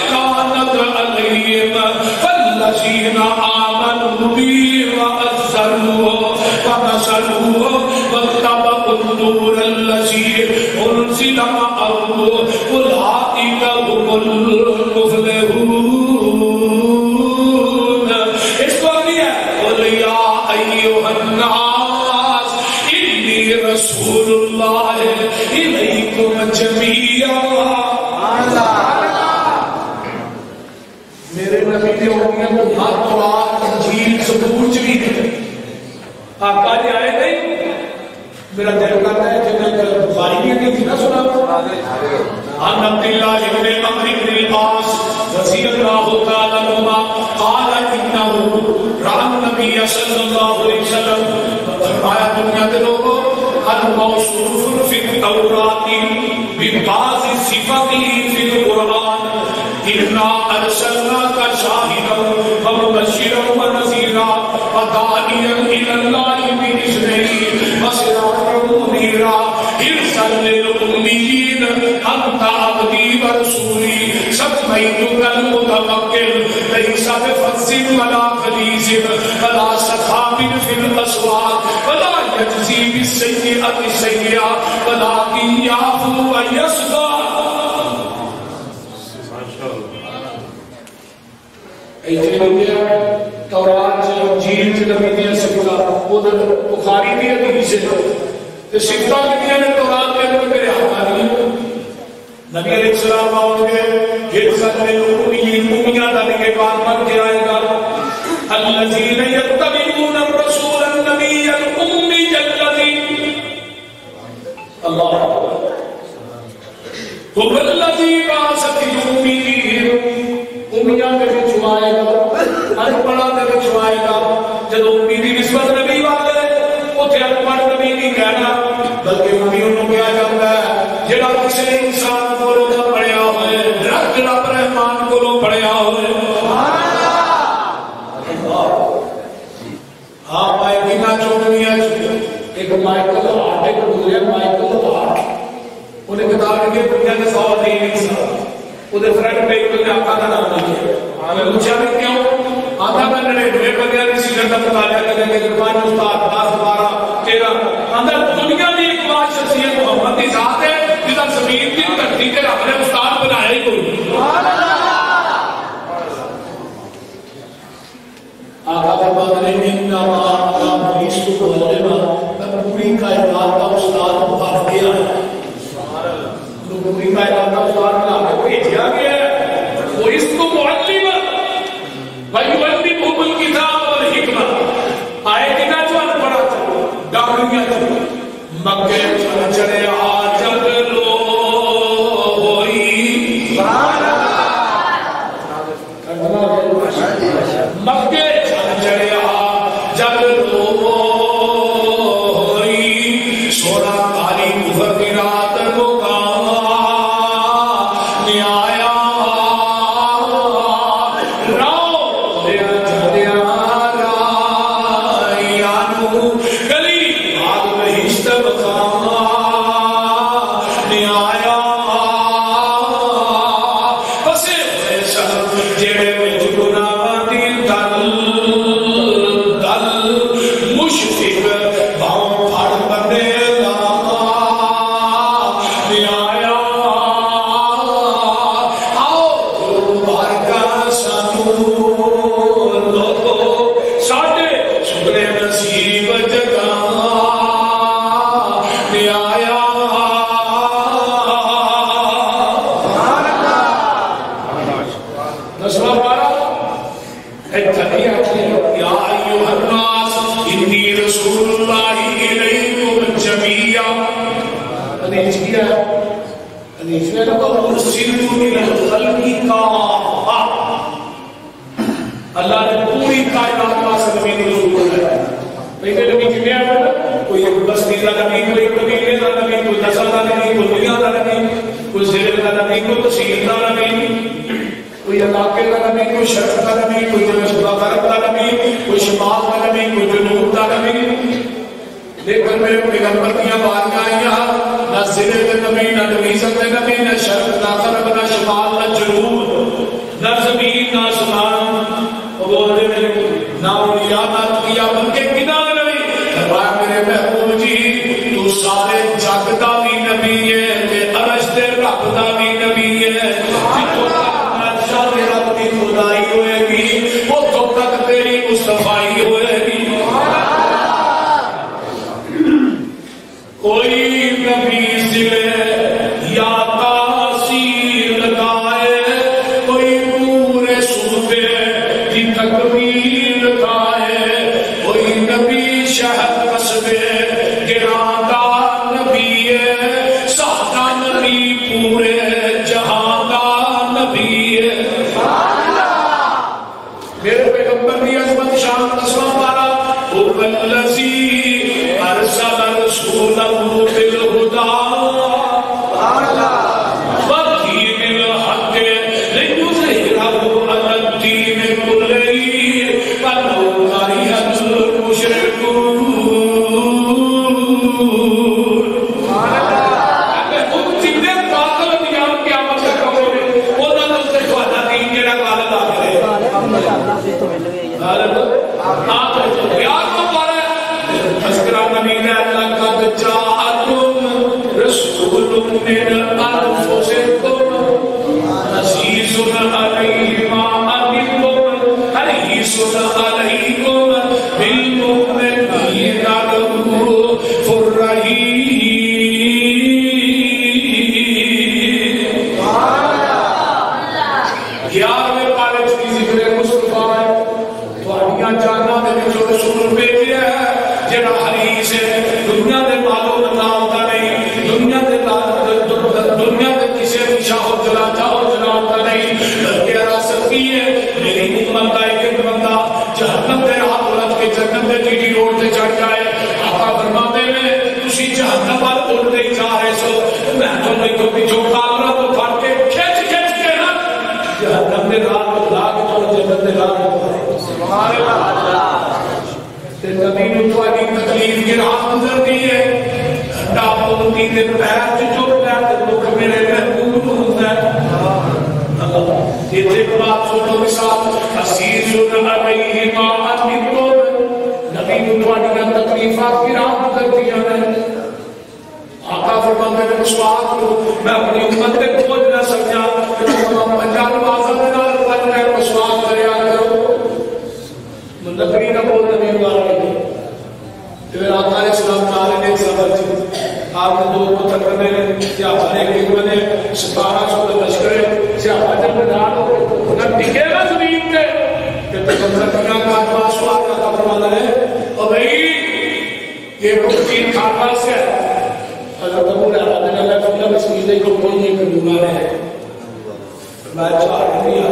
كانت عليهم فالذين آمنوا به وعزروه ونصروه واتبعوا النور الذي أنزل معه أولئك هم المفلحون. اس کو دیا قل يا أيها الناس إني رسول الله إليكم جميعا. میرے نبی نے ہوگی ہر قرآن انجیل زبور بھی آقا نے آئے نہیں میرا دل کرتا ہے جنہیں بخاری میں نہیں تھی نا سنا عن عبد الله بن عمرو بن العاص رضي الله تعالى عنهما قال انه راى النبي صلى الله عليه وسلم فرمایا دنیا کے لوگوں الموصوف في التوراة ببعض صفاته في القرآن إنا أرسلناك شاهدا ومبشرا ونذيرا وداعيا إلى الله بإذنه وسراجا منيرا إرسل للأميين أنت عبدي ورسولي سميتك المتوكل ليس بفز ولا غليظ ولا سخاب في الأسواق ولا يجزي بالسيئة السيئة ولكن يعفو ويصفح. تورات انجیل نبی دی صفات ادھر بخاری دی حدیث ہے تے صفات لکھیاں نے تورات کے اندر میرے ہاتھ نہیں. نبی علیہ السلام آؤ گے یہ سب امیاں دا کے بعد بن کے آئے گا الذین یتبعون الرسول النبی الامی الذی اللہ هو الذی بعث فی الأمیین امیاں کے وچ آئے گا ان پڑھا دے وچ آئے گا جدوں امی دی نسبت نبی والے اوتھے ان پڑھ نبی نہیں کہنا بلکہ امی نوں کہا جاتا ہے جڑا کسی انسان کولوں پڑھیا ہوئے رب رحمان کولوں پڑھیا ہوئے. ہاں بھائی بنا چوڑیاں ایک مائیکل ہارٹ ایک گزریا مائیکل ہارٹ انہیں کتاب لکھی دنیا کے 100 دین انسان ادھر فرنٹ پہ ایک آقا کا نام لکھے ہمیں پوچھا بھی کیوں آتا میں 99 بندیاں کی سیرت کا مطالعہ کرنے کے قربان استاد 10 12 13 اندر دنیا کی ایک بات شخصیت محمد کی ذات ہے جس زمین کی دھرتی کے رب نے استاد بنایا ہی کوئی آقا فرماتے ہیں انما انا بعثت معلما میں پوری کائنات کا استاد بن گیا پوری کائنات کا استاد بنا کے بھیجا گیا ہے وہ اس کو معلم وَيُعَلِّمُهُمُ الْكِتَابَ وَالْحِكْمَةَ آئے دنہ جو ان پڑھا تھا ڈاکڑیاں تھا مکہ چڑے آجد لو ہوئی مکہ چڑے آجد لو ہوئی سونا کاری کفر کی رات کو اللہ نے پوری کائنات کا سبھی نزول کیا ہے. پہلے نبی کتنے آئے کوئی ایک بستی کا نبی کوئی قبیلے کا نبی کوئی نسل کا نبی کوئی دنیا کا نبی کوئی ضلع کا نبی کوئی تحصیل کا نبی کوئی علاقے کا نبی کوئی شرق کا نبی کوئی غرب کا نبی کوئی شمال کا نبی کوئی جنوب کا نبی. لیکن میرے پیغمبر کی باریاں آئیاں نہ ضلع کے نبی نہ نویزت کے نبی نہ شرق نہ غرب نہ شمال نہ جنوب نہ زمین نہ آسمان بولتے ہیں نہ اولیاء نہ کیا بلکہ کنا نبی فرمایا میرے محبوب جی تو سارے جگ دا بھی نبی ہے تے عرش دے رب دا بھی نبی ہے جتوں تک نقشہ دے رب دی خدائی ہوئے گی اتوں تک تیری مصطفائی ہوئے گی. کوئی نبی ضلع یا تاثیر لگائے کوئی پورے صوبے کی تکمیل لگائے کوئی نبی شہر قصبے گراندہ نبی ہے سادہ نبی پورے جہاں کا نبی ہے. میرے پیغمبر کی عظمت شان قسم والا هو الذی ارسل رسولہ بالہدی ودین الحق لیظہرہ علی الدین کلہ ولو کرہ تذکرہ نبی نے اللہ کا جاءکم رسول من انفسکم عزیز علیہ ما عنتم حریص علیکم بالمؤمنین رؤوف رحیم. 11ویں پارے کی ذکر مصطفیٰ ہے. تھوڑیاں جاناں دے وچ رسول بھیجیا ہے جڑا حریص ہے. دنیا دے مالو متا ہوتا نہیں, دنیا دے کسی بھی شاہو جلا جاؤ جلا ہوتا نہیں, بلکہ راست کی ہے میری امت کا ایک بندہ جہنم دے ہاتھ لگ کے جنت دے ٹیٹی روڈ تے چڑھ جائے. آقا فرماتے ہیں تسی جہنم وال اڑتے ہی جا رہے سو, میں تو نہیں تو پیچھے کامرا تو پھڑ کے کھچ کے نا جہنم دے راہ کو لا کے تو جنت دے راہ کو. سبحان اللہ. تے نبی نو تھوڑی تکلیف کی راہ گزر دی ہے. ڈاپو کی دے پیر چ چپ ہے تے دکھ میرے محبوب ہوندا ہے. یہ بات سنو مثال عزیز علیہ ما عنتم. نبی نو تھوڑی تکلیفات کی راہ گزر دی ہے. آقا فرماتے ہیں مسواک کو میں اپنی امت تے کھوج نہ سکیا, پنجاب آزاد دے نال پنج میں مسواک کریا کرو. نبی نہ بول نبی والے پھر آقا علیہ السلام تعالی نے سبر چ آپ نے دو کو تکنے سیاپا نے ایک بنے 1700 کا لشکر سیاپا جب بنا دو نہ ٹکے گا زمین پہ کہ پیغمبر کا کارواں سوال کا فرمانا ہے اور بھائی یہ روٹین کھانا سے حضرت ابو ہریرہ نے اللہ تعالی بسم اللہ کو کوئی نہیں کرنا ہے. میں چار دیا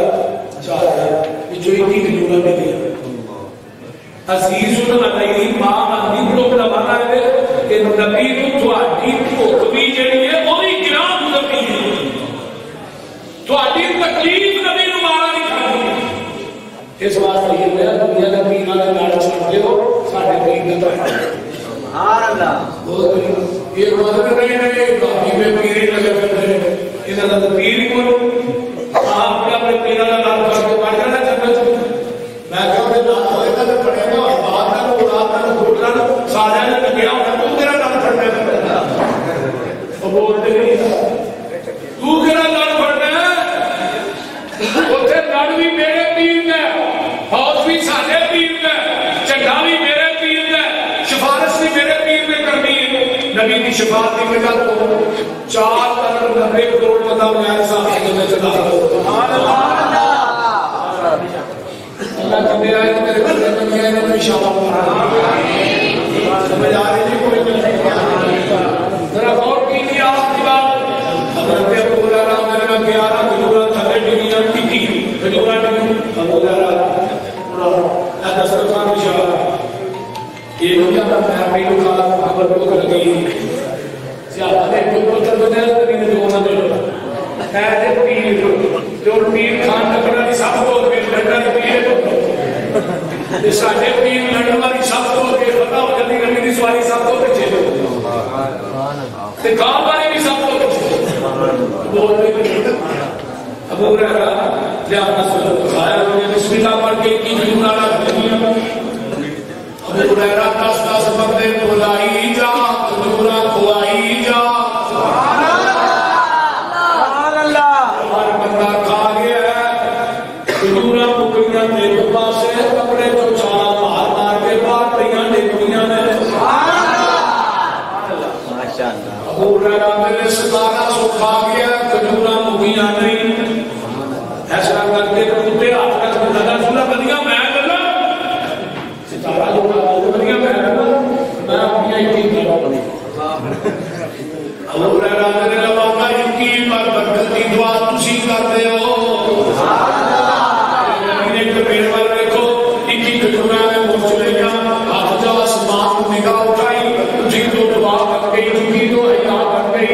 چار یہ جو ایک ہی دنیا میں دیا عزیز علیہ ما عنتم کا معنی ہے کہ نبی کو تواڈی حکمی جڑی ہے وہ بھی گراں گزرتی ہے. تواڈی تکلیف نبی نو مارا نہیں کھانی. اس واسطے یہ ہے دنیا کا پیر والے نال چھڑ دے ہو ساڈے پیر دا سبحان اللہ. یہ مطلب نہیں ہے کہ باقی میں پیر لگے کرتے ہیں انہاں دا پیر کو آپ اپنے پیر دا نام کر کے پڑھ جانا چاہتے ہیں. میں کہتے نہ ہوئے تو پڑھے گا بات نہ اڑا نہ گھوڑنا سارے نے لگیا تو تیرا نام پڑھنا ہے. وہ بولتے نہیں تو تیرا نام پڑھنا ہے. اوتھے لڑ بھی میرے پیر نے, فوج بھی سارے پیر نے, چنگا بھی میرے پیر نے, سفارش بھی میرے پیر نے کرنی ہے. نبی کی شفاعت کی وجہ تو 4 کروڑ بندہ میں صاحب سے چلا. سبحان اللہ. اللہ کا میرا ہے میرے بندے میں میرے میں انشاءاللہ سمجھ آ رہی ہے کوئی نہیں. ذرا غور کیجیے آپ کی بات. حضرت ابو ہریرہ میرے میں 11 کلو تھلے ڈگیاں ٹکی کلو ابو ہریرہ پورا دسترخوان انشاءاللہ یہ کیا میں بھی کھانا خبر کو کر گئی سیاح نے کو پتر بنے نبی نے دو نہ دے ہے پیر جو پیر خان نکڑا دی سب کو لڑنا پیر تے ساڈے پیر لڑن والی سب کو کے پتہ ہو جاتی نبی دی سواری سب کو پیچھے تے گاں والے بھی سب کو پیچھے. ابو ہریرہ لیا کھایا بسم اللہ پڑھ کے کی جنوں نال دنیا. ابو ہریرہ 10 بندے بلائی جا نورا کھوائی جا. سبحان اللہ. ہر بندہ کھا گیا نورا مکڑیاں ایک پاسے کپڑے کو چھالا مار مار کے باہر پڑیاں نکلیاں نے. ماشاءاللہ. ابو ہریرہ میرے 1700 کھا گیا نورا مکڑیاں نہیں. ایسا کر کے کتے ہاتھ کر کے لگا سنا بدیاں میں لگا ستارہ جو بدیاں میں لگا میں اپنی ایک کی ابو ہریرہ میرے لبا ان کی پر برکت کی دعا تسی کرتے ہو. نے کبیر والے دیکھو ایک ایک کٹورا میں منہ چلے گا آپ جب آسمان نگاہ اٹھائی جی تو دعا کر گئی جی تو حیا کر گئی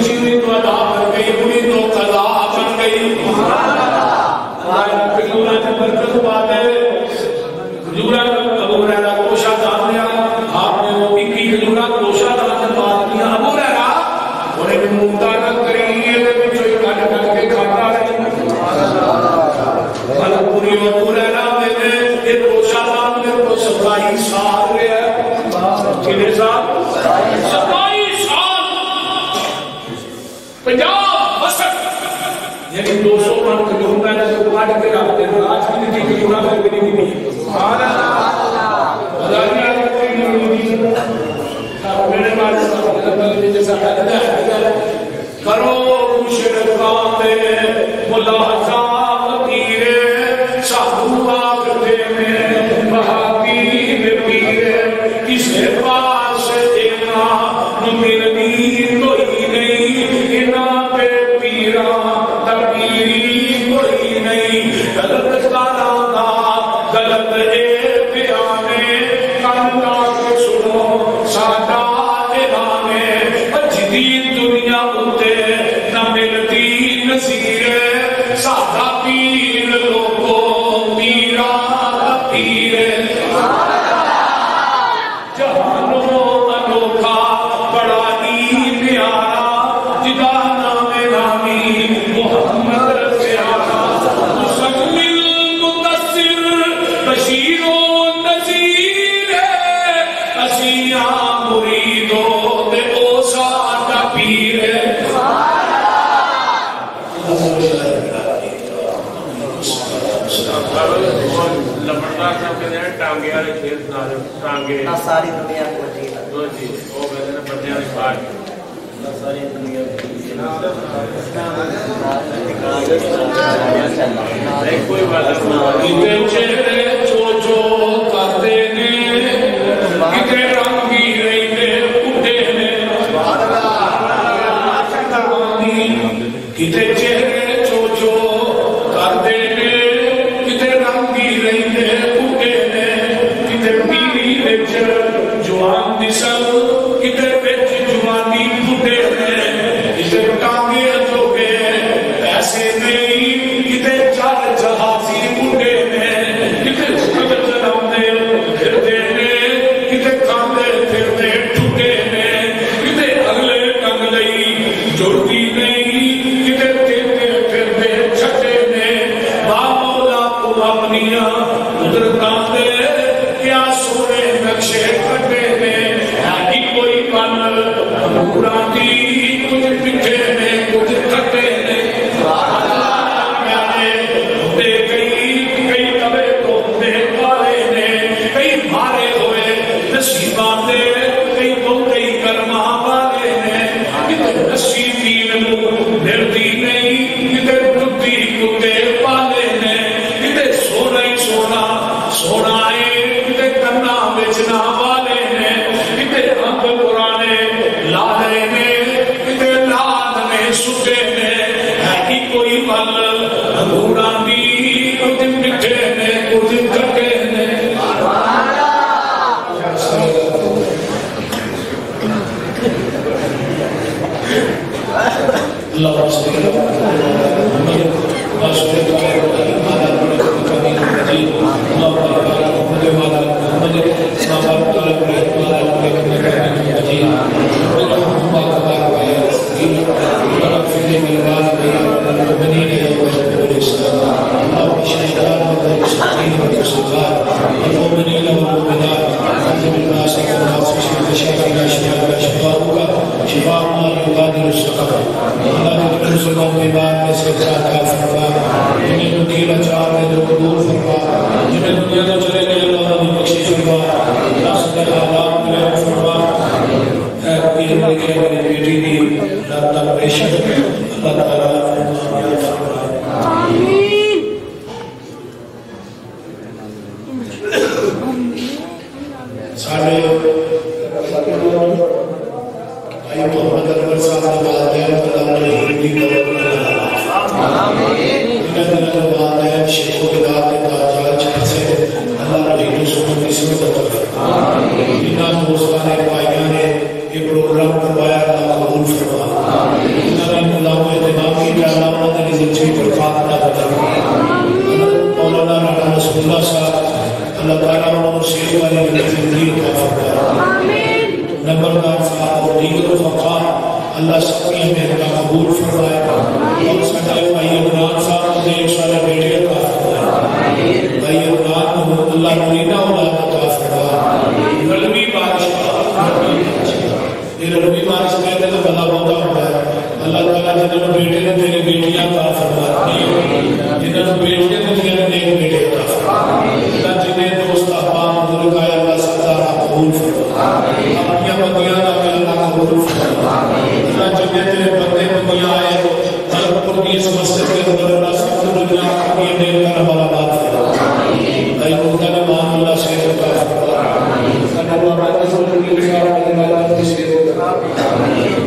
جی نے تو ادا کر گئی انہیں تو قضا کر گئی. کٹورا کی برکت بات ہے. کٹورا ابو ہریرہ کوشا دان لیا آپ نے وہ ایک ایک کٹورا کوشا دان بات کیا. ابو ہریرہ انہیں موتا نہ کری یہ بچوں ایک کٹ کے کھاتا ہے. پوری ابو ہریرہ میں نے یہ کوشا دان میں تو سفائی سار رہا ہے. کتنے سال 27 سال 50 وسط یعنی 200 من کلو میں نے تو کاٹ کے رکھتے ہیں آج کی نہیں کلو نہ کر کے نہیں سبحان اللہ میرے مالک جیسا کرو مشرکان ملاحظہ فقیر سادھو آگتے میں بہادیر پیر کسے پاس دینا ملنی کوئی نہیں انا پہ پیرا تبیری کوئی نہیں غلط کارانا غلط اے پیانے کانتا کے سنو سادہ اعلانے جدید دنیا ہوتے نہ ملتی نصیر سادہ پیر لوگو پیرا پیر جہانوں انوکھا بڑا ہی پیارا جدا نام رامی محمد پیارا مسلم متصر بشیر و نذیر اسیاں مریدوں دے او سادہ پیر لبردار صاحب کہتے ہیں ٹانگے والے کھیل سنا رہے ٹانگے ساری دنیا کو جی وہ کہتے ہیں بندے والے بات ساری دنیا کوئی بات نہیں چہرے جو جو کرتے نے کتے رنگی رہتے اٹھے نے کتے چہرے جو جو کرتے نے کتے رنگی رہتے اٹھے نے کتے پیری وچ جوان دسل کتے وچ جوانی پھٹے نے کتے ٹانگے جوگے پیسے نہیں کتے چار جہازی بوڑھے نے کتے چھکت چلاؤندے پھرتے نے کتے کاندے پھرتے ٹوٹے نے کتے اگلے ٹنگ لئی جڑتی نہیں کتے دیتے پھرتے چھٹے نے مولا کو اپنیاں قدرتاں دے کیا سونے نقشے کٹے نے ہے کوئی من انگوراں دی کچھ پٹھے نے کچھ کٹے نے اللہ سب کی ہمیں قبول فرمائے اور سارے بھائی عمران صاحب نے ایک سارے بیٹے عطا فرمائے بھائی عمران کو اللہ مرینا اولاد عطا فرمائے غلبی بادشاہ پھر روی بارش کہتے تو بلا بہتا ہوتا ہے اللہ تعالیٰ جنہوں بیٹے نے تیرے بیٹیاں کا فرماتی جنہوں بیٹے نے تیرے نیک بیٹے کا فرماتی اللہ جنہیں دوست احباب بزرگ آیا اللہ ستارہ قبول فرما اپنی بندیاں کا اللہ قبول فرما اللہ جنہیں تیرے بندے بندیاں آئے طلب پر بھی اس مسجد کے اندر اللہ سب دنیا اپنی نیک کر ہمارا بات فرما اے مدہ نمان اللہ شہر کا فرما اللہ رحمت رسول کی اشارہ اللہ تشکر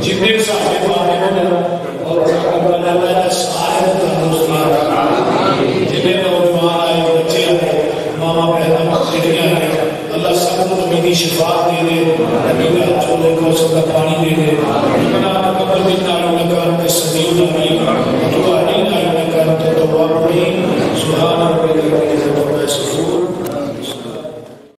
جتنے صاحب آمین اور اللہ اللہ سارے تندرستیاں جنہیں نوجوان آئے بچے آئے ماما بہنا بچیاں آئے اللہ سب کو نبی شفا دے دے نبی کا چولے کو سب کا پانی دے دے اللہ قبر بھی نارو لکان کے صدیو نبی دعا نہیں نارو لکان کے تواب نہیں سبحان رب